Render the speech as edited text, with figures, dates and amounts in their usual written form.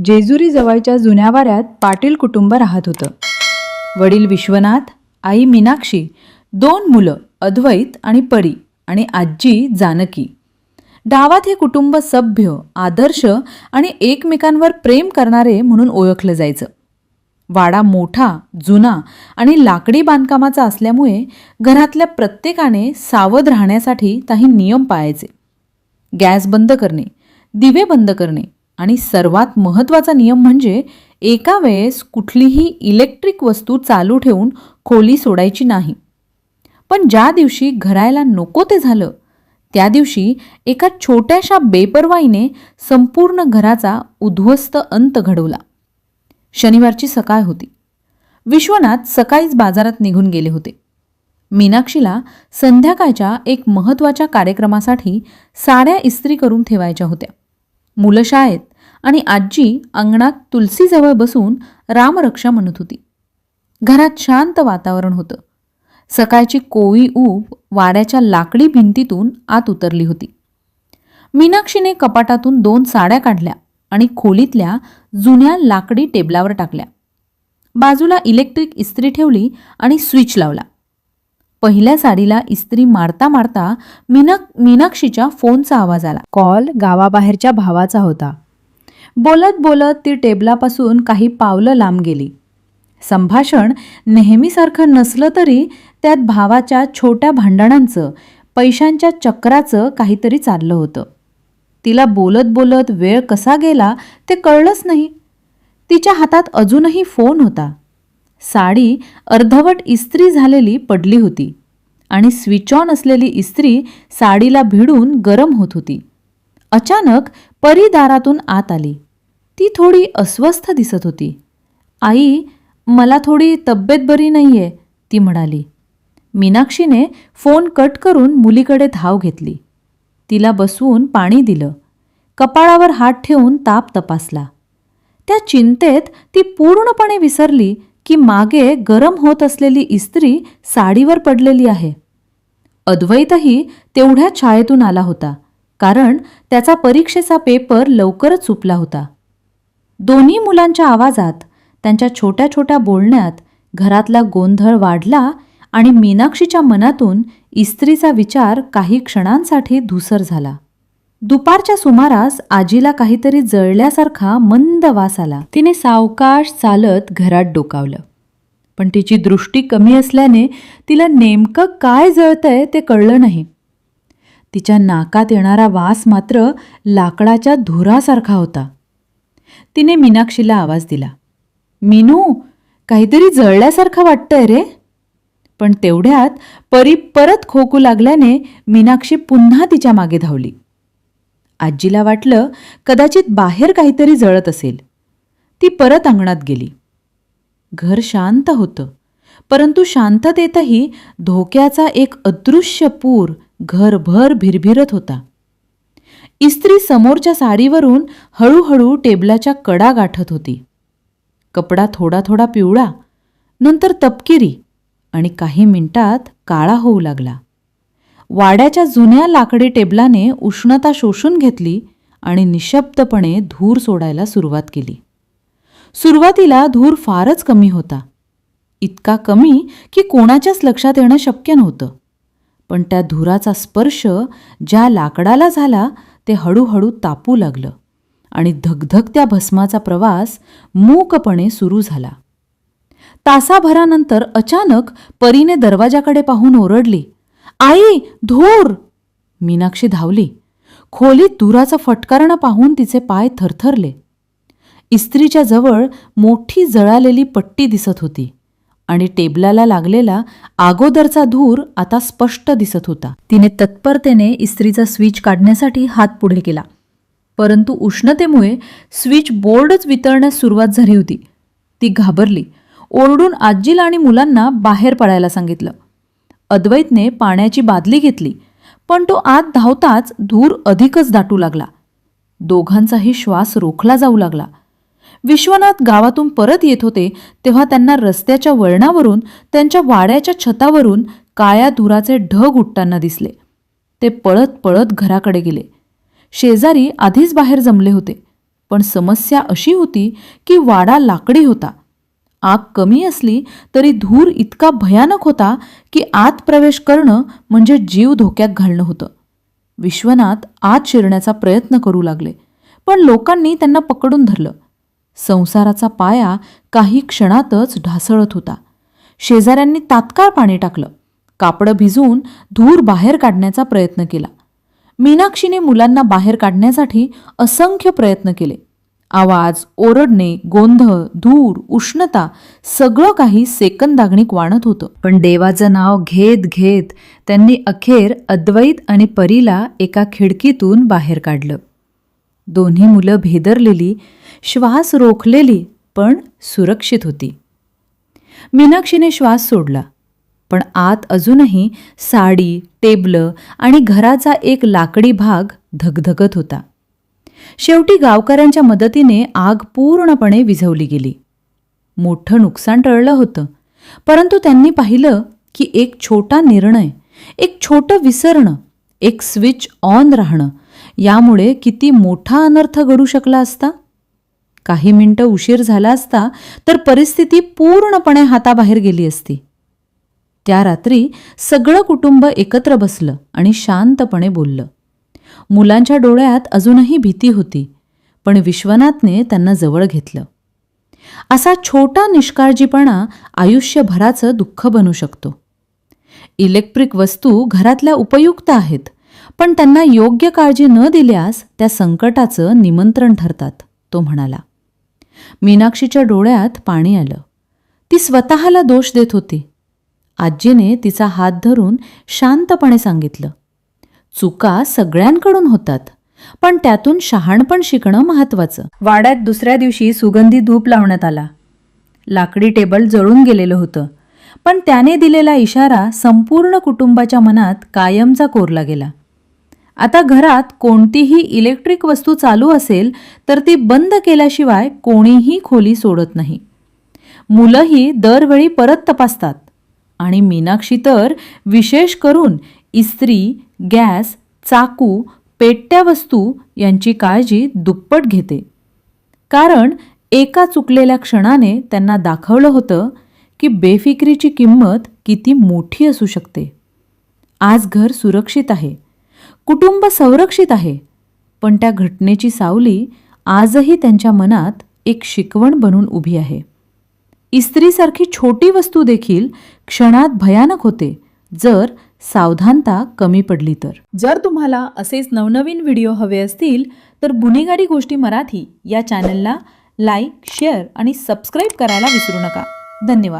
जेजुरी जवळच्या जुन्या वाड्यात पाटील कुटुंब राहत होतं. वडील विश्वनाथ, आई मीनाक्षी, 2 मुलं अद्वैत आणि परी आणि आजी जानकी. गावात हे कुटुंब सभ्य, आदर्श आणि एकमेकांवर प्रेम करणारे म्हणून ओळखलं जायचं. वाडा मोठा, जुना आणि लाकडी बांधकामाचा असल्यामुळे घरातल्या प्रत्येकाने सावध राहण्यासाठी काही नियम पाळायचे. गॅस बंद करणे, दिवे बंद करणे आणि सर्वात महत्त्वाचा नियम म्हणजे एका वेळेस कुठलीही इलेक्ट्रिक वस्तू चालू ठेवून खोली सोडायची नाही. पण ज्या दिवशी घरायला नको ते झालं त्या दिवशी एका छोट्याशा बेपर्वाईने संपूर्ण घराचा उद्ध्वस्त अंत घडवला. शनिवारची सकाळ होती. विश्वनाथ सकाळीच बाजारात निघून गेले होते. मीनाक्षीला संध्याकाळच्या एक महत्त्वाच्या कार्यक्रमासाठी साड्या इस्त्री करून ठेवायच्या होत्या. मुलं शाळेत आणि आजी अंगणात तुलसीजवळ बसून रामरक्षा म्हणत होती. घरात शांत वातावरण होतं. सकाळची कोळी ऊब वाड्याच्या लाकडी भिंतीतून आत उतरली होती. मीनाक्षीने कपाटातून 2 साड्या काढल्या आणि खोलीतल्या जुन्या लाकडी टेबलावर टाकल्या. बाजूला इलेक्ट्रिक इस्त्री ठेवली आणि स्विच लावला. पहिल्या साडीला इस्त्री मारता मारता मीनाक्षीच्या फोनचा आवाज आला. कॉल गावाबाहेरच्या भावाचा होता. बोलत बोलत ती टेबलापासून काही पावलं लांब गेली. संभाषण नेहमीसारखं नसलं तरी त्यात भावाच्या छोट्या भांडणांचं, पैशांच्या चक्राचं काहीतरी चाललं होतं. तिला बोलत बोलत वेळ कसा गेला ते कळलंच नाही. तिच्या हातात अजूनही फोन होता. साडी अर्धवट इस्त्री झालेली पडली होती आणि स्विच ऑन असलेली इस्त्री साडीला भिडून गरम होत होती. अचानक परी दारातून आत आली. ती थोडी अस्वस्थ दिसत होती. आई, मला थोडी तब्येत बरी नाहीये, ती म्हणाली. मीनाक्षीने फोन कट करून मुलीकडे धाव घेतली. तिला बसवून पाणी दिलं. कपाळावर हात ठेवून ताप तपासला. त्या चिंतेत ती पूर्णपणे विसरली की मागे गरम होत असलेली इस्त्री साडीवर पडलेली आहे. अद्वैतही तेवढ्याच शाळेतून आला होता, कारण त्याचा परीक्षेचा पेपर लवकरच सुटला होता. दोन्ही मुलांच्या आवाजात, त्यांच्या छोट्या छोट्या बोलण्यात घरातला गोंधळ वाढला आणि मीनाक्षीच्या मनातून इस्त्रीचा विचार काही क्षणांसाठी धूसर झाला. दुपारच्या सुमारास आजीला काहीतरी जळल्यासारखा मंद वास आला. तिने सावकाश चालत घरात डोकावलं, पण तिची दृष्टी कमी असल्याने तिला नेमकं काय जळतंय ते कळलं नाही. तिच्या नाकात येणारा वास मात्र लाकडाच्या धुरासारखा होता. तिने मीनाक्षीला आवाज दिला, मीनू, काहीतरी जळल्यासारखं वाटतंय रे. पण तेवढ्यात परी परत खोकू लागल्याने मीनाक्षी पुन्हा तिच्या मागे धावली. आजीला वाटलं कदाचित बाहेर काहीतरी जळत असेल. ती परत अंगणात गेली. घर शांत होतं, परंतु शांततेतही धोक्याचा एक अदृश्य पूर घरभर भिरभिरत होता. इस्त्री समोरच्या साडीवरून हळूहळू टेबलाच्या कडा गाठत होती. कपडा थोडा थोडा पिवळा, नंतर तपकिरी आणि काही मिनिटात काळा होऊ लागला. वाड्याच्या जुन्या लाकडी टेबलाने उष्णता शोषून घेतली आणि निशब्दपणे धूर सोडायला सुरुवात केली. सुरुवातीला धूर फारच कमी होता. इतका कमी की कोणाच्याच लक्षात येणं शक्य नव्हतं. पण त्या धुराचा स्पर्श ज्या लाकडाला झाला ते हळूहळू तापू लागलं आणि धगधगत्या भस्माचा प्रवास मूकपणे सुरू झाला. तासाभरानंतर अचानक परीने दरवाजाकडे पाहून ओरडली, आई, धूर! मीनाक्षी धावली. खोलीत धुराचं फटकारणं पाहून तिचे पाय थरथरले. इस्त्रीच्या जवळ मोठी जळालेली पट्टी दिसत होती आणि टेबलाला लागलेला अगोदरचा धूर आता स्पष्ट दिसत होता. तिने तत्परतेने इस्त्रीचा स्विच काढण्यासाठी हात पुढे केला, परंतु उष्णतेमुळे स्विच बोर्डच वितळण्यास सुरुवात झाली होती. ती घाबरली. ओरडून आजीला आणि मुलांना बाहेर पडायला सांगितलं. अद्वैतने पाण्याची बादली घेतली, पण तो आत धावताच धूर अधिकच दाटू लागला. दोघांचाही श्वास रोखला जाऊ लागला. विश्वनाथ गावातून परत येत होते तेव्हा त्यांना रस्त्याच्या वळणावरून त्यांच्या वाड्याच्या छतावरून काळ्या धुराचे ढग उठताना दिसले. ते पळत पळत घराकडे गेले. शेजारी आधीच बाहेर जमले होते, पण समस्या अशी होती की वाडा लाकडी होता. आग कमी असली तरी धूर इतका भयानक होता की आत प्रवेश करणं म्हणजे जीव धोक्यात घालणं होतं. विश्वनाथ आत शिरण्याचा प्रयत्न करू लागले, पण लोकांनी त्यांना पकडून धरलं. संसाराचा पाया काही क्षणातच ढासळत होता. शेजाऱ्यांनी तात्काळ पाणी टाकलं. कापडं भिजवून धूर बाहेर काढण्याचा प्रयत्न केला. मीनाक्षीने मुलांना बाहेर काढण्यासाठी असंख्य प्रयत्न केले. आवाज, ओरडणे, गोंधळ, धूर, उष्णता सगळं काही सेकंदागणिक वाढत होतं. पण देवाचं नाव घेत घेत त्यांनी अखेर अद्वैत आणि परीला एका खिडकीतून बाहेर काढलं. दोन्ही मुलं भेदरलेली, श्वास रोखलेली, पण सुरक्षित होती. मीनाक्षीने श्वास सोडला, पण आत अजूनही साडी, टेबलं आणि घराचा एक लाकडी भाग धगधगत होता. शेवटी गावकऱ्यांच्या मदतीने आग पूर्णपणे विझवली गेली. मोठं नुकसान टळलं होतं, परंतु त्यांनी पाहिलं की एक छोटा निर्णय, एक छोटं विसरणं, एक स्विच ऑन राहणं यामुळे किती मोठा अनर्थ घडू शकला असता. काही मिनिटं उशीर झाला असता तर परिस्थिती पूर्णपणे हाताबाहेर गेली असती. त्या रात्री सगळं कुटुंब एकत्र बसलं आणि शांतपणे बोललं. मुलांच्या डोळ्यात अजूनही भीती होती, पण विश्वनाथने त्यांना जवळ घेतलं. असा छोटा निष्काळजीपणा आयुष्यभराचं दुःख बनू शकतो. इलेक्ट्रिक वस्तू घरातल्या उपयुक्त आहेत, पण त्यांना योग्य काळजी न दिल्यास त्या संकटाचं निमंत्रण ठरतात, तो म्हणाला. मीनाक्षीच्या डोळ्यात पाणी आलं. ती स्वतःला दोष देत होती. आजीने तिचा हात धरून शांतपणे सांगितलं, चुका सगळ्यांकडून होतात, पण त्यातून शहाणपण शिकणं महत्वाचं. वाड्यात दुसऱ्या दिवशी सुगंधी धूप लावण्यात आला. लाकडी टेबल जळून गेलेलं होतं, पण त्याने दिलेला इशारा संपूर्ण कुटुंबाच्या मनात कायमचा कोरला गेला. आता घरात कोणतीही इलेक्ट्रिक वस्तू चालू असेल तर ती बंद केल्याशिवाय कोणीही खोली सोडत नाही. मुलंही दरवेळी परत तपासतात आणि मीनाक्षी तर विशेष करून इस्त्री, गॅस, चाकू, पेटत्या वस्तू यांची काळजी दुप्पट घेते. कारण एका चुकलेल्या क्षणाने त्यांना दाखवलं होतं की बेफिक्रीची किंमत किती मोठी असू शकते. आज घर सुरक्षित आहे, कुटुंब संरक्षित आहे, पण त्या घटनेची सावली आजही त्यांच्या मनात एक शिकवण बनून उभी आहे. इस्त्रीसारखी छोटी वस्तू देखील क्षणात भयानक होते जर सावधानता कमी पडली तर. जर तुम्हाला असेच नवनवीन व्हिडिओ हवे असतील तर गुन्हेगारी गोष्टी मराठी या चॅनलला लाईक, शेअर आणि सबस्क्राईब करायला विसरू नका. धन्यवाद.